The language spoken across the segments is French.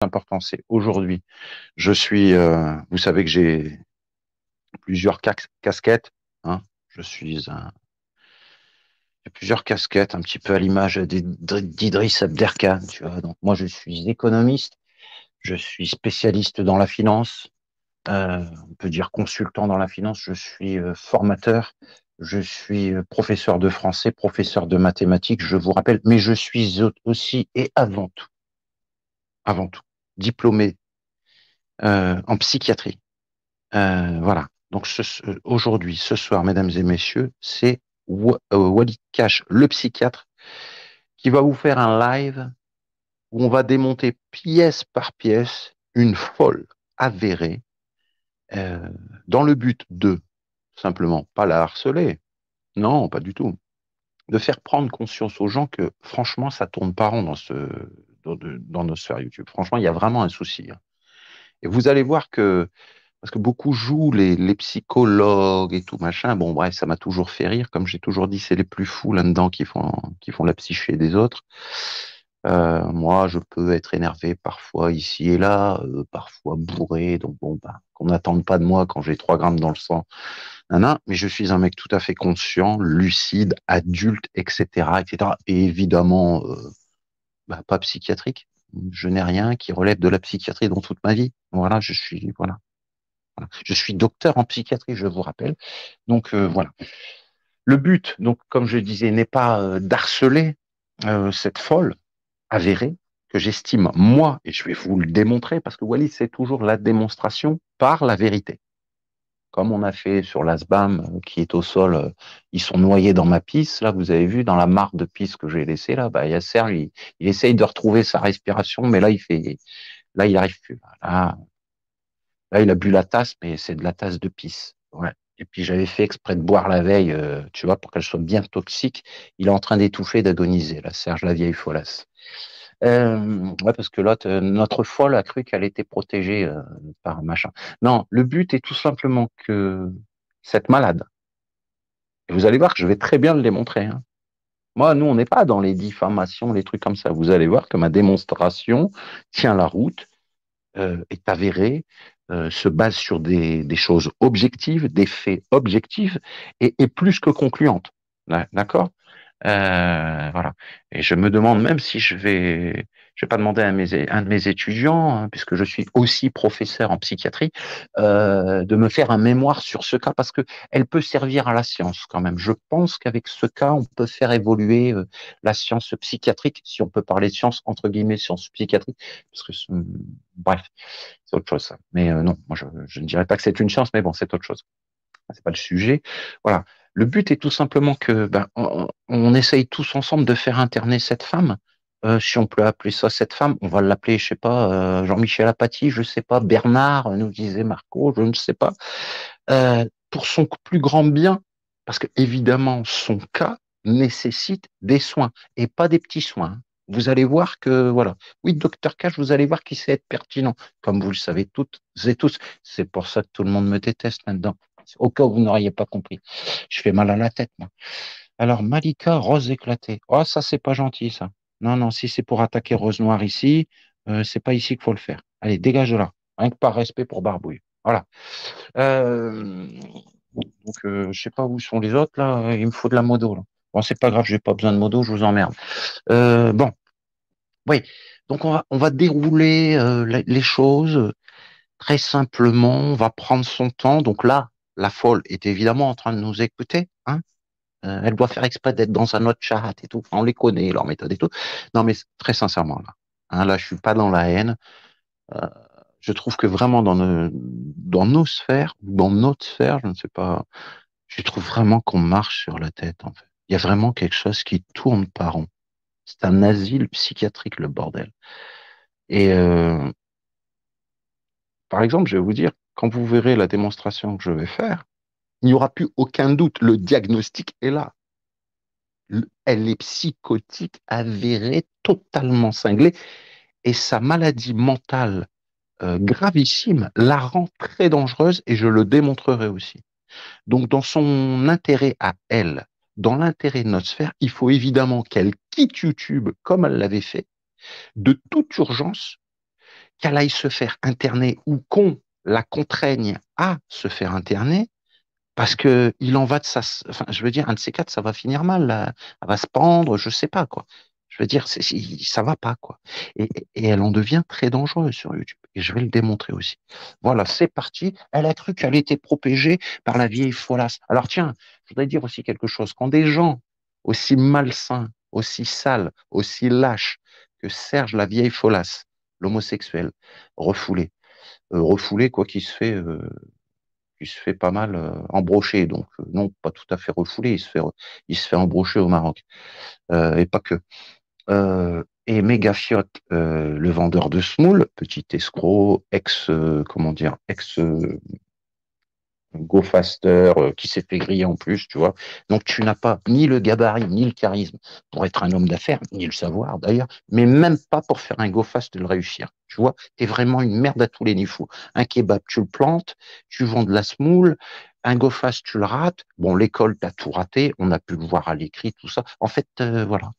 important, c'est aujourd'hui. Vous savez que j'ai plusieurs casquettes, hein. Je suis un, j'ai plusieurs casquettes, un petit peu à l'image d'Idriss Abderkane, tu vois. Donc moi, je suis économiste, je suis spécialiste dans la finance, on peut dire consultant dans la finance, je suis formateur, je suis professeur de français, professeur de mathématiques, je vous rappelle, mais je suis aussi et avant tout, diplômé en psychiatrie. Voilà. Donc aujourd'hui, ce soir, mesdames et messieurs, c'est Walid Cash, le psychiatre, qui va vous faire un live où on va démonter pièce par pièce une folle avérée euh, dans le but de simplement pas la harceler, non, pas du tout, de faire prendre conscience aux gens que franchement, ça tourne pas rond dans nos sphères YouTube. Franchement, il y a vraiment un souci, hein. Et vous allez voir que parce que beaucoup jouent les psychologues et tout machin. Bon, bref, ça m'a toujours fait rire. Comme j'ai toujours dit, c'est les plus fous là-dedans qui font la psyché des autres. Moi, je peux être énervé parfois ici et là, parfois bourré. Donc bon, bah, qu'on n'attende pas de moi quand j'ai 3 grammes dans le sang. Nana, mais je suis un mec tout à fait conscient, lucide, adulte, etc., etc. Et évidemment, bah, pas psychiatrique. Je n'ai rien qui relève de la psychiatrie dans toute ma vie. Voilà, voilà. Voilà. Je suis docteur en psychiatrie, je vous rappelle. Donc voilà. Le but, donc comme je disais, n'est pas d'harceler cette folle avérée que j'estime moi, et je vais vous le démontrer, parce que Wallis, c'est toujours la démonstration par la vérité. Comme on a fait sur l'ASBAM qui est au sol, ils sont noyés dans ma pisse. Là, vous avez vu, dans la mare de pisse que j'ai laissée, là, bah, il y a Serge, il essaye de retrouver sa respiration, mais là, il arrive plus. Là, il a bu la tasse, mais c'est de la tasse de pisse. Ouais. Et puis j'avais fait exprès de boire la veille, tu vois, pour qu'elle soit bien toxique. Il est en train d'étouffer, d'agoniser, là, Serge, la vieille folasse. Ouais, parce que l'autre, notre folle a cru qu'elle était protégée par un machin. Non, le but est tout simplement que cette malade, et vous allez voir que je vais très bien le démontrer, hein. Moi, nous, on n'est pas dans les diffamations, les trucs comme ça. Vous allez voir que ma démonstration tient la route, est avérée, se base sur des choses objectives, des faits objectifs et plus que concluantes. D'accord? Voilà. Et je me demande même si je vais pas demander à un de mes étudiants, hein, puisque je suis aussi professeur en psychiatrie, de me faire un mémoire sur ce cas parce que elle peut servir à la science quand même. Je pense qu'avec ce cas, on peut faire évoluer la science psychiatrique, si on peut parler de science entre guillemets science psychiatrique, parce que bref, c'est autre chose ça. Mais non, moi je ne dirais pas que c'est une science, mais bon, c'est autre chose. C'est pas le sujet. Voilà. Le but est tout simplement que ben, on essaye tous ensemble de faire interner cette femme. Si on peut appeler ça cette femme, on va l'appeler, je sais pas, Jean-Michel Apathy, je sais pas, Bernard, nous disait Marco, je ne sais pas, pour son plus grand bien, parce que évidemment son cas nécessite des soins et pas des petits soins, hein. Vous allez voir que voilà, oui, docteur Cash, vous allez voir qu'il sait être pertinent, comme vous le savez toutes et tous. C'est pour ça que tout le monde me déteste là-dedans. Au cas où vous n'auriez pas compris. Je fais mal à la tête, moi. Alors, Malika, rose éclatée. Oh, ça, c'est pas gentil, ça. Non, non, si c'est pour attaquer Rose Noire ici, c'est pas ici qu'il faut le faire. Allez, dégage de là. Rien que par respect pour Barbouille. Voilà. Euh, donc, je sais pas où sont les autres, là. Il me faut de la modo, là. Bon, c'est pas grave, j'ai pas besoin de modo, je vous emmerde. Bon, oui. Donc, on va dérouler les choses très simplement. On va prendre son temps. Donc là, la folle est évidemment en train de nous écouter, hein. Elle doit faire exprès d'être dans un autre chat et tout. Enfin, on les connaît, leur méthode et tout. Non, mais très sincèrement, là, hein, là, je suis pas dans la haine. Euh, je trouve que vraiment dans nos sphères, dans notre sphère, je ne sais pas, je trouve vraiment qu'on marche sur la tête, en fait. Il y a vraiment quelque chose qui tourne pas rond. C'est un asile psychiatrique, le bordel. Et par exemple, je vais vous dire, quand vous verrez la démonstration que je vais faire, il n'y aura plus aucun doute. Le diagnostic est là. Elle est psychotique, avérée, totalement cinglée, et sa maladie mentale gravissime la rend très dangereuse, et je le démontrerai aussi. Donc, dans son intérêt à elle, dans l'intérêt de notre sphère, il faut évidemment qu'elle quitte YouTube comme elle l'avait fait, de toute urgence, qu'elle aille se faire interner ou qu'on la contraigne à se faire interner, parce que il en va de sa, enfin, je veux dire, un de ces quatre, ça va finir mal, là. Elle va se pendre, je sais pas, quoi. Je veux dire, ça va pas, quoi. Et elle en devient très dangereuse sur YouTube. Et je vais le démontrer aussi. Voilà, c'est parti. Elle a cru qu'elle était protégée par la vieille folasse. Alors, tiens, je voudrais dire aussi quelque chose. Quand des gens aussi malsains, aussi sales, aussi lâches que Serge la vieille folasse, l'homosexuel, refoulé, refoulé, quoi, qui se fait pas mal embrocher. Donc, non, pas tout à fait refoulé, il se fait embrocher au Maroc. Et pas que. Et Megafiot, le vendeur de semoule, petit escroc, comment dire, Go Faster, qui s'est fait griller en plus, tu vois. Donc tu n'as pas ni le gabarit, ni le charisme pour être un homme d'affaires, ni le savoir d'ailleurs, mais même pas pour faire un Go Fast de le réussir. Tu vois, t'es vraiment une merde à tous les niveaux. Un kebab, tu le plantes, tu vends de la semoule, un Go Fast, tu le rates. Bon, l'école, t'as tout raté, on a pu le voir à l'écrit, tout ça. En fait, voilà,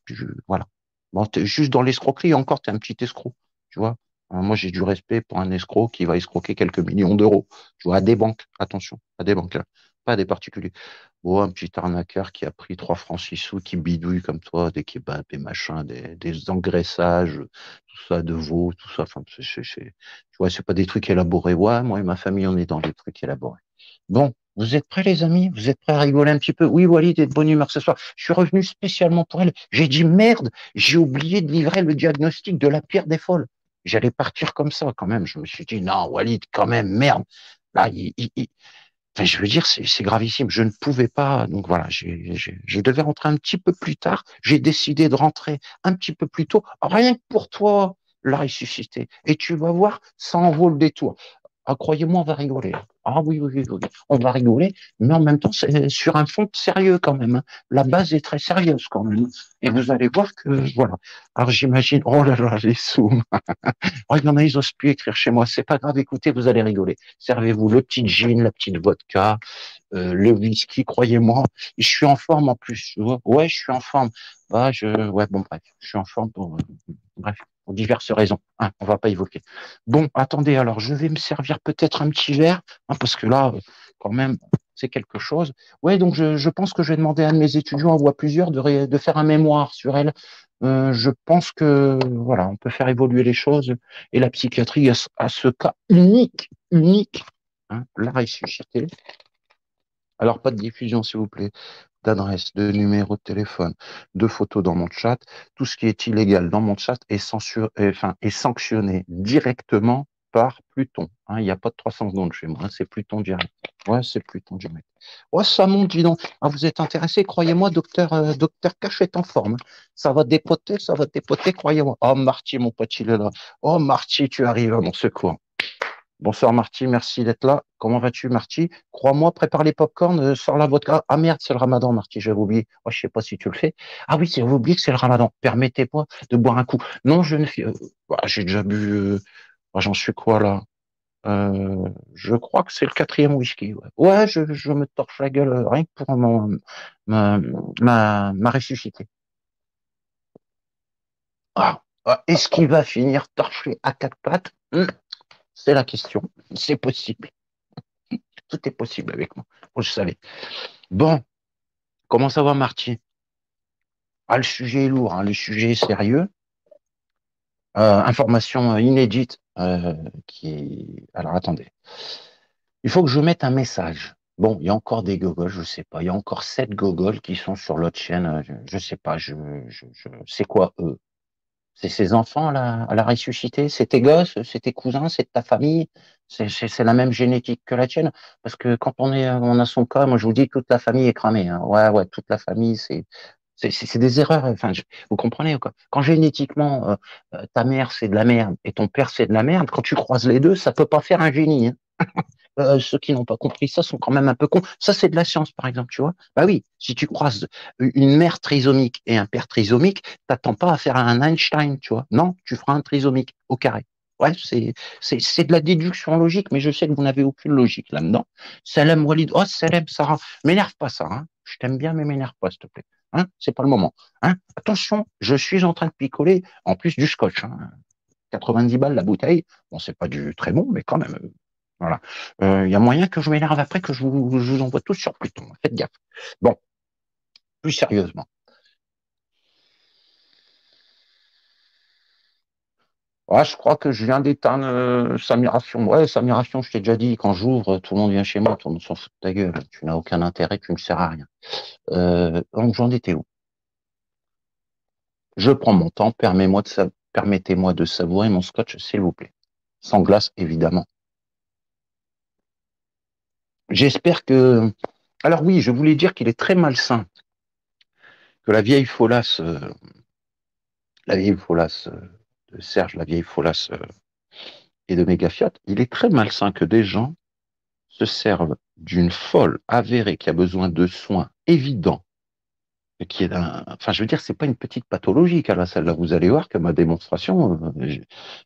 voilà. Bon, juste dans l'escroquerie, encore, t'es un petit escroc, tu vois. Moi, j'ai du respect pour un escroc qui va escroquer quelques millions d'euros. Tu vois, à des banques, attention, à des banques, hein, pas à des particuliers. Oh, un petit arnaqueur qui a pris 3 francs 6 sous, qui bidouille comme toi, des kebabs et machin, des engraissages, tout ça, de veau, tout ça. Enfin, tu vois, c'est pas des trucs élaborés. Ouais, moi et ma famille, on est dans les trucs élaborés. Bon, vous êtes prêts, les amis? Vous êtes prêts à rigoler un petit peu? Oui, Walid est de bonne humeur ce soir. Je suis revenu spécialement pour elle. J'ai dit merde, j'ai oublié de livrer le diagnostic de la pierre des folles. J'allais partir comme ça quand même. Je me suis dit, non, Walid, quand même, merde. Là, enfin, je veux dire, c'est gravissime. Je ne pouvais pas. Donc voilà, je devais rentrer un petit peu plus tard. J'ai décidé de rentrer un petit peu plus tôt, rien que pour toi, la ressusciter. Et tu vas voir, ça en vaut le détour. Ah, croyez-moi, on va rigoler. Ah oui, oui, oui, oui, on va rigoler, mais en même temps, c'est sur un fond sérieux quand même, hein. La base est très sérieuse quand même. Et vous allez voir que, voilà. Alors j'imagine, oh là là, les sous. Oh, il y en a, ils osent plus écrire chez moi. C'est pas grave, écoutez, vous allez rigoler. Servez-vous le petit gin, la petite vodka, le whisky, croyez-moi. Je suis en forme en plus. Ouais, je suis en forme. Bah, ouais, bon, bref, je suis en forme bref, pour diverses raisons. Hein, on va pas évoquer. Bon, attendez, alors, je vais me servir peut-être un petit verre, hein, parce que là, quand même, c'est quelque chose. Ouais, donc je pense que je vais demander à un de mes étudiants, ou à plusieurs, de faire un mémoire sur elle. Je pense que voilà, on peut faire évoluer les choses et la psychiatrie a ce cas unique, hein, la ressusciter. Alors, pas de diffusion, s'il vous plaît, d'adresse, de numéro de téléphone, de photos dans mon chat. Tout ce qui est illégal dans mon chat est est sanctionné directement par Pluton. Hein, il n'y a pas de 300 secondes chez moi, hein, c'est Pluton direct. Ouais, c'est Pluton direct. Ouais, ça monte, dis donc. Ah, vous êtes intéressé, croyez-moi, docteur Cash est en forme, hein. Ça va dépoter, croyez-moi. Oh, Marty, mon pote, il est là. Oh, Marty, tu arrives à mon secours. Bonsoir Marty, merci d'être là. Comment vas-tu Marty? Crois-moi, prépare les pop-corn, sors la vodka. Ah merde, c'est le ramadan Marty, j'avais oublié. Oh, je sais pas si tu le fais. Ah oui, j'avais oublié que c'est le ramadan. Permettez-moi de boire un coup. Non, je ne fais... bah, j'ai déjà bu... j'en suis quoi là? Je crois que c'est le quatrième whisky. Ouais, ouais je me torche la gueule rien que pour ma, ma ressuscité. Ah, est-ce qu'il va finir torché à quatre pattes? C'est la question. C'est possible. Tout est possible avec moi. Vous le savez. Bon, comment ça va, Marty? Ah, le sujet est lourd, hein, le sujet est sérieux. Information inédite Alors, attendez. Il faut que je mette un message. Bon, il y a encore des gogoles, je sais pas. Il y a encore 7 gogoles qui sont sur l'autre chaîne. Je sais pas. C'est quoi, eux? C'est ses enfants à la ressuscité? C'est tes gosses? C'est tes cousins? C'est de ta famille? C'est la même génétique que la tienne? Parce que quand on a son cas, moi je vous dis, toute la famille est cramée, hein. Ouais, ouais, toute la famille, c'est des erreurs. Enfin, vous comprenez quoi? Quand génétiquement, ta mère c'est de la merde et ton père c'est de la merde, quand tu croises les deux, ça peut pas faire un génie, hein. Ceux qui n'ont pas compris ça sont quand même un peu cons. Ça, c'est de la science, par exemple, tu vois. Bah oui, si tu croises une mère trisomique et un père trisomique, t'attends pas à faire un Einstein, tu vois. Non, tu feras un trisomique au carré. Ouais, c'est de la déduction logique, mais je sais que vous n'avez aucune logique là-dedans. Salam Walid, oh Salam Sarah, m'énerve pas ça, hein. Je t'aime bien, mais m'énerve pas, s'il te plaît. Hein, c'est pas le moment. Hein. Attention, je suis en train de picoler, en plus du scotch, hein. 90 balles la bouteille. Bon, c'est pas du très bon, mais quand même. Voilà. Il y a moyen que je m'énerve après, que je vous envoie tous sur Pluton. Faites gaffe. Bon, plus sérieusement. Ouais, je crois que je viens d'éteindre Samiration. Ouais, Samiration, je t'ai déjà dit, quand j'ouvre, tout le monde vient chez moi, tout le monde s'en fout de ta gueule. Tu n'as aucun intérêt, tu ne sers à rien. Donc j'en étais où? Je prends mon temps, permettez-moi de savourer mon scotch, s'il vous plaît. Sans glace, évidemment. J'espère que... Alors oui, je voulais dire qu'il est très malsain que la vieille folasse de Serge, la vieille folasse et de Mégafiat, il est très malsain que des gens se servent d'une folle avérée qui a besoin de soins évidents, qui est enfin, je veux dire, c'est pas une petite pathologie qu'elle a celle-là. Vous allez voir que ma démonstration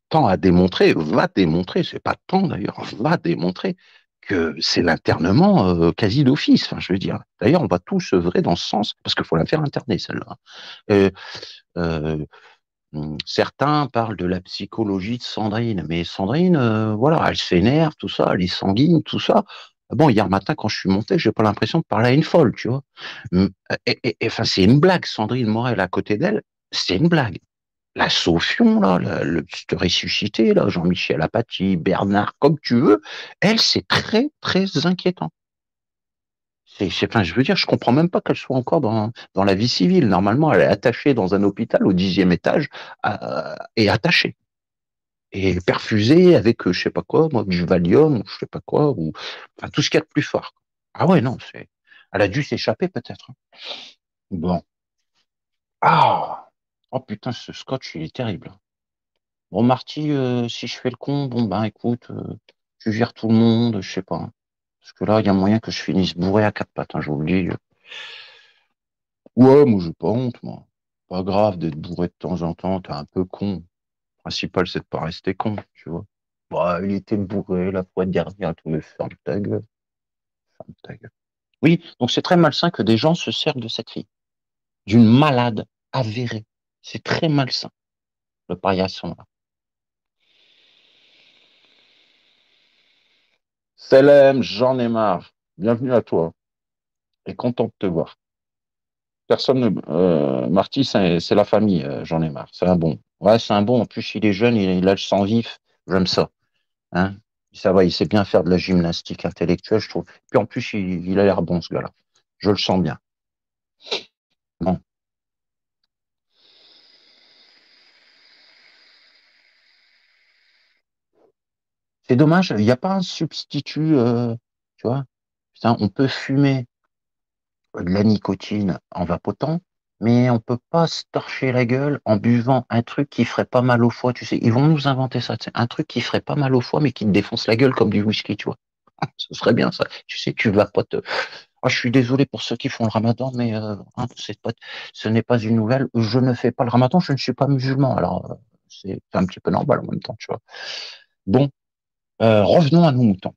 tend à démontrer, va démontrer, c'est pas tant d'ailleurs, va démontrer que c'est l'internement quasi d'office. Enfin, je veux dire. D'ailleurs, on va tous œuvrer dans ce sens parce qu'il faut la faire interner celle-là. Euh, euh, Certains parlent de la psychologie de Sandrine, mais Sandrine, voilà, elle s'énerve, tout ça, elle est sanguine, tout ça. Bon, hier matin, quand je suis monté, j'ai pas l'impression de parler à une folle, tu vois. Hum, enfin, c'est une blague, Sandrine Morel à côté d'elle, c'est une blague. La Sophion, là, le petit ressuscité, là, Jean-Michel Apathy, Bernard, comme tu veux, elle, c'est très, très inquiétant. Enfin, je veux dire, je comprends même pas qu'elle soit encore dans la vie civile. Normalement, elle est attachée dans un hôpital au 10e étage et attachée et perfusée avec je sais pas quoi, moi, du Valium ou je sais pas quoi ou enfin, tout ce qu'il y a de plus fort. Ah ouais, non, elle a dû s'échapper peut-être. Bon, oh putain, ce scotch, il est terrible. Bon, Marty, si je fais le con, bon ben écoute, tu vires tout le monde, je sais pas, hein. Parce que là, il y a moyen que je finisse bourré à quatre pattes, hein, je vous le dis. Ouais, moi, j'ai pas honte, moi. Pas grave d'être bourré de temps en temps, t'es un peu con. Le principal, c'est de pas rester con, tu vois. Bah, il était bourré la fois dernière, tout me ferme ta gueule, ferme ta gueule. Oui, donc c'est très malsain que des gens se servent de cette fille, d'une malade avérée. C'est très malsain, le paillasson, là. Selem, j'en ai marre. Bienvenue à toi et content de te voir. Personne ne. Marty, c'est la famille, j'en ai marre. C'est un bon. Ouais, c'est un bon. En plus, il est jeune, il a le sang vif. J'aime ça. Hein. Ça va, il sait bien faire de la gymnastique intellectuelle, je trouve. Puis en plus, il a l'air bon, ce gars-là. Je le sens bien. Bon. C'est dommage, il n'y a pas un substitut, tu vois. Putain, on peut fumer de la nicotine en vapotant, mais on peut pas se torcher la gueule en buvant un truc qui ferait pas mal au foie, tu sais. Ils vont nous inventer ça, tu sais. Un truc qui ferait pas mal au foie, mais qui te défonce la gueule comme du whisky, tu vois. Ce serait bien ça. Tu sais, tu vapotes. Ah, je suis désolé pour ceux qui font le ramadan, mais ce n'est pas une nouvelle. Je ne fais pas le ramadan, je ne suis pas musulman. Alors, c'est un petit peu normal en même temps, tu vois. Bon, revenons à nos moutons.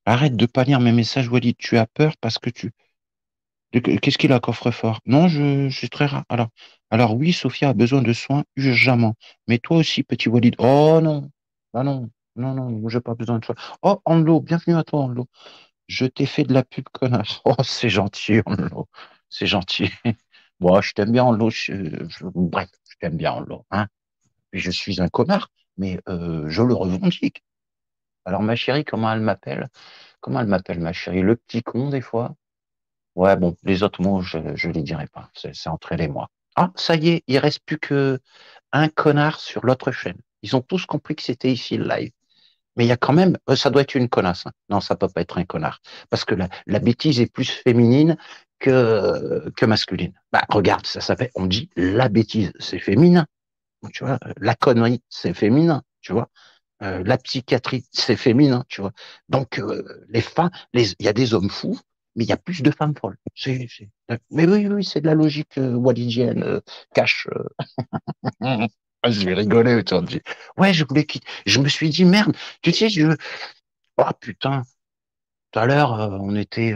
Arrête de pas lire mes messages, Walid. Tu as peur parce que tu... Qu'est-ce qu'il a, coffre-fort? Non, je suis très rare. Alors oui, Sophia a besoin de soins urgemment. Mais toi aussi, petit Walid. Oh non, ah non, non, non, j'ai pas besoin de soins. Oh, Anlo, bienvenue à toi, Anlo. Je t'ai fait de la pub, connard. Oh, c'est gentil, Anlo. C'est gentil. Bon, je t'aime bien, Anlo. Bref, je t'aime bien, Anlo. Hein. Puis je suis un connard, mais je le revendique. Alors, ma chérie, comment elle m'appelle? Comment elle m'appelle, ma chérie? Le petit con, des fois? Ouais, bon, les autres mots, je ne les dirai pas. C'est entre elle et moi. Ah, ça y est, il reste plus que un connard sur l'autre chaîne. Ils ont tous compris que c'était ici le live. Mais il y a quand même, ça doit être une connasse, hein. Non, ça peut pas être un connard. Parce que la bêtise est plus féminine que masculine. Bah, regarde, ça s'appelle, on dit la bêtise, c'est féminin. Tu vois, la connerie, c'est féminin. Tu vois, la psychiatrie, c'est féminin. Tu vois. Donc, les femmes, il y a des hommes fous, mais il y a plus de femmes folles. Mais oui, oui, c'est de la logique walidienne, cache. Ah, je vais rigoler aujourd'hui. Ouais, je me suis dit, merde, tu sais, oh putain, tout à l'heure, on était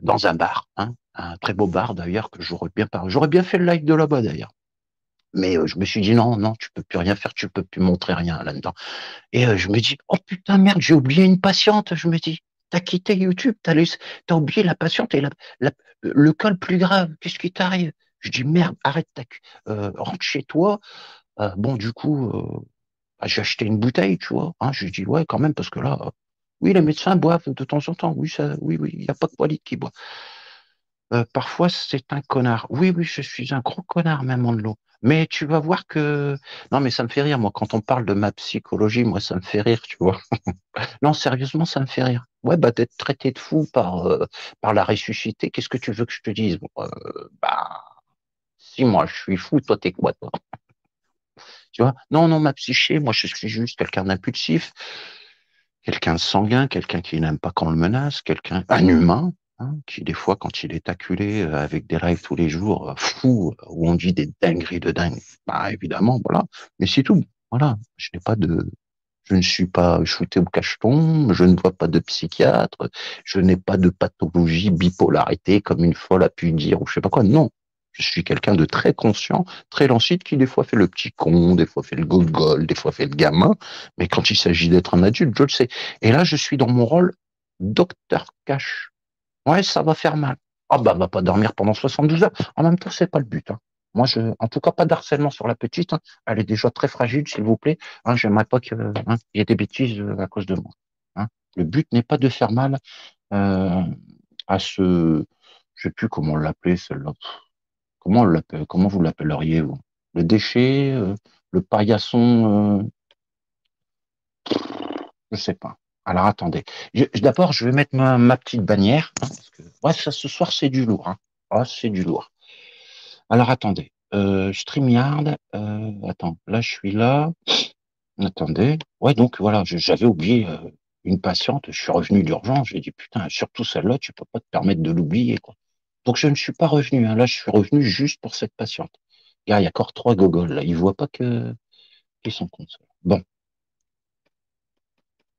dans un bar, hein, un très beau bar d'ailleurs, que j'aurais bien fait le live de là-bas d'ailleurs. Mais je me suis dit, non, non, tu peux plus rien faire, tu peux plus montrer rien là-dedans. Et je me dis, oh putain, merde, j'ai oublié une patiente. Je me dis, t'as quitté YouTube, t'as oublié la patiente et le cas le plus grave. Qu'est-ce qui t'arrive? Je dis, merde, arrête, rentre chez toi. Bon, du coup, bah, j'ai acheté une bouteille, tu vois. Hein, je dis, ouais, quand même, parce que là, oui, les médecins boivent de temps en temps. Oui, ça, oui, oui, il n'y a pas que Walid qui boit. Parfois, c'est un connard. Oui, oui, je suis un gros connard, même en de l'eau. Mais tu vas voir que... Non, mais ça me fait rire, moi, quand on parle de ma psychologie, moi, ça me fait rire, tu vois. Non, sérieusement, ça me fait rire. Ouais, bah, d'être traité de fou par la ressuscité, qu'est-ce que tu veux que je te dise? Bon, bah, si moi, je suis fou, toi, t'es quoi, toi? Tu vois? Non, non, ma psyché, moi, je suis juste quelqu'un d'impulsif, quelqu'un de sanguin, quelqu'un qui n'aime pas qu'on le menace, un humain, hein, qui des fois, quand il est acculé avec des lives tous les jours, fou, où on dit des dingueries de dingue, bah évidemment, voilà. Mais c'est tout. Voilà. Je ne suis pas shooté au cacheton, je ne vois pas de psychiatre, je n'ai pas de pathologie, bipolarité, comme une folle a pu dire, ou je sais pas quoi. Non. Je suis quelqu'un de très conscient, très lucide, qui des fois fait le petit con, des fois fait le gogol, des fois fait le gamin. Mais quand il s'agit d'être un adulte, je le sais. Et là, je suis dans mon rôle docteur cash. Ouais, ça va faire mal. Ah bah, va pas dormir pendant 72 heures. En même temps, c'est pas le but, hein. Moi, en tout cas, pas d'harcèlement sur la petite, hein. Elle est déjà très fragile, s'il vous plaît. Hein, j'aimerais pas qu'il y ait des bêtises à cause de moi. Hein. Le but n'est pas de faire mal euh, à je sais plus comment on l'appelait, celle-là. Comment on l'appelle, comment vous l'appelleriez, vous? Le déchet, le paillasson, je sais pas. Alors attendez. D'abord, je vais mettre ma petite bannière, hein, parce que ouais, ça, ce soir, c'est du lourd. Hein. Ah, c'est du lourd. Alors attendez. StreamYard. Attends, là, je suis là. Attendez. Ouais, donc voilà, j'avais oublié une patiente. Je suis revenu d'urgence. J'ai dit, putain, surtout celle-là, tu peux pas te permettre de l'oublier, quoi. Donc je ne suis pas revenu. Hein. Là, je suis revenu juste pour cette patiente. Il y a encore trois gogoles, là. Ils voient pas qu'ils sont cons. Bon.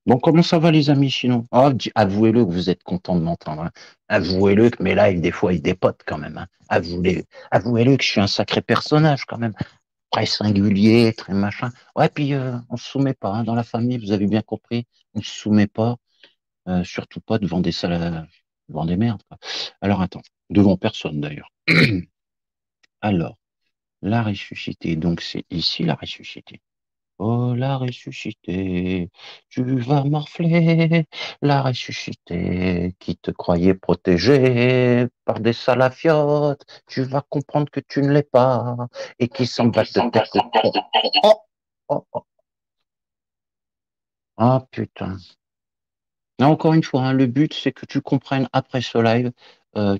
Bon, comment ça va les amis sinon? Oh, avouez-le que vous êtes content de m'entendre. Hein. Avouez-le que mes lives, des fois, ils dépotent quand même. Hein. Avouez-le que je suis un sacré personnage quand même. Très singulier, très machin. Ouais, puis on se soumet pas. Hein. Dans la famille, vous avez bien compris, on se soumet pas. Surtout pas devant des merdes. Quoi. Alors attends, devant personne d'ailleurs. Alors, la ressuscité. Donc c'est ici la ressuscité. Oh, la ressuscité, tu vas morfler, la ressuscité, qui te croyait protégé par des salafiotes, tu vas comprendre que tu ne l'es pas, et qui s'en battent de tête de tronc. Oh, oh, oh, ah putain. Là, encore une fois, hein, le but, c'est que tu comprennes après ce live,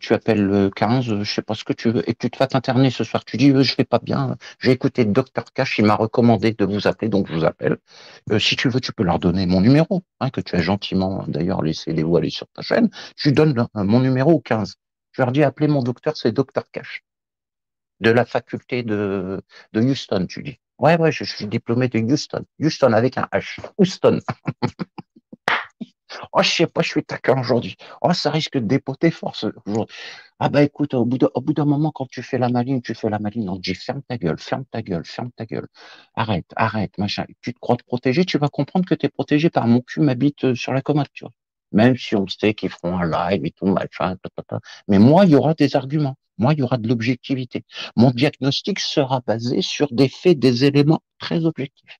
tu appelles le 15, je sais pas ce que tu veux, et que tu te fasses interner ce soir. Tu dis, je vais pas bien, j'ai écouté le docteur Cash, il m'a recommandé de vous appeler, donc je vous appelle. Si tu veux, tu peux leur donner mon numéro, hein, que tu as gentiment d'ailleurs laissé dévoiler sur ta chaîne. Je lui donne mon numéro au 15. Je leur dis, appelez mon docteur, c'est docteur Cash, de la faculté de Houston, tu dis. Ouais, ouais, je suis diplômé de Houston. Houston avec un H. Houston. Oh, je sais pas, je suis taquin aujourd'hui. Oh, ça risque de dépoter force aujourd'hui. Ah bah écoute, au bout d'un moment, quand tu fais la maline, tu fais la maline. On te dit ferme ta gueule, ferme ta gueule, ferme ta gueule. Arrête, arrête, machin. Tu te crois te protéger, tu vas comprendre que tu es protégé par mon cul m'habite sur la commode, tu vois. Même si on sait qu'ils feront un live et tout, machin, ta, ta, ta. Mais moi, il y aura des arguments. Moi, il y aura de l'objectivité. Mon diagnostic sera basé sur des faits, des éléments très objectifs.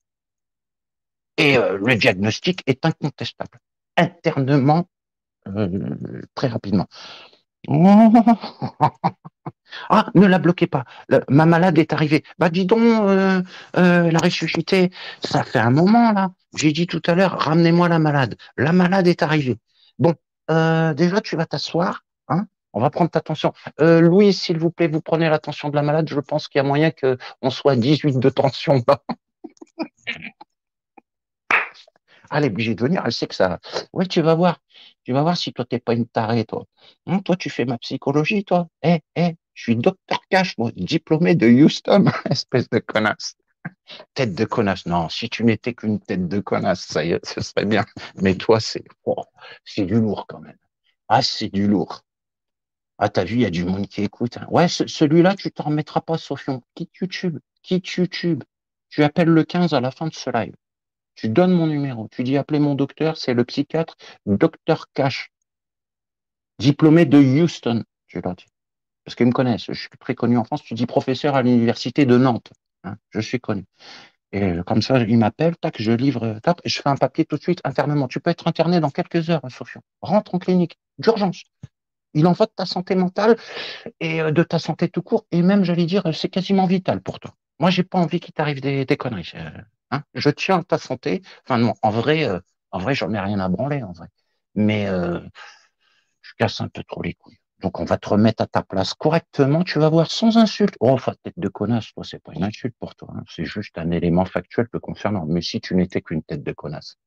Et le diagnostic est incontestable. Internement, très rapidement. Ah, ne la bloquez pas. Ma malade est arrivée. Bah, dis donc, la ressuscité, ça fait un moment, là. J'ai dit tout à l'heure, ramenez-moi la malade. La malade est arrivée. Bon, déjà, tu vas t'asseoir, hein. On va prendre ta tension. Louis, s'il vous plaît, vous prenez la tension de la malade. Je pense qu'il y a moyen qu'on soit à 18 de tension. Elle est obligée de venir, elle sait que ça. Ouais, tu vas voir. Tu vas voir si toi, t'es pas une tarée, toi. Hein, toi, tu fais ma psychologie, toi. Je suis docteur Cash, moi, diplômé de Houston, espèce de connasse. Tête de connasse. Non, si tu n'étais qu'une tête de connasse, ça y est, ce serait bien. Mais toi, c'est du lourd quand même. Ah, c'est du lourd. Ah, t'as vu, il y a du monde qui écoute. Hein. Ouais, celui-là, tu t'en remettras pas, Sofion. Quitte YouTube. quitte YouTube. Tu appelles le 15 à la fin de ce live. Tu donnes mon numéro. Tu dis appelez mon docteur, c'est le psychiatre Dr Cash, diplômé de Houston. Je leur dis. Parce qu'ils me connaissent. Je suis très connu en France. Tu dis professeur à l'université de Nantes. Hein, je suis connu. Et comme ça, il m'appelle, tac, je livre, tac, et je fais un papier tout de suite, internement. Tu peux être interné dans quelques heures, Sofiane. Rentre en clinique, d'urgence. Il en va de ta santé mentale et de ta santé tout court. Et même, j'allais dire, c'est quasiment vital pour toi. Moi, j'ai pas envie qu'il t'arrive des conneries. Hein. Je tiens à ta santé. Enfin, non, en vrai, j'en ai rien à branler, en vrai. Mais je casse un peu trop les couilles. Donc, on va te remettre à ta place correctement. Tu vas voir sans insulte. Oh, enfin, tête de connasse, toi, c'est pas une insulte pour toi. Hein. C'est juste un élément factuel te concernant. Mais si tu n'étais qu'une tête de connasse.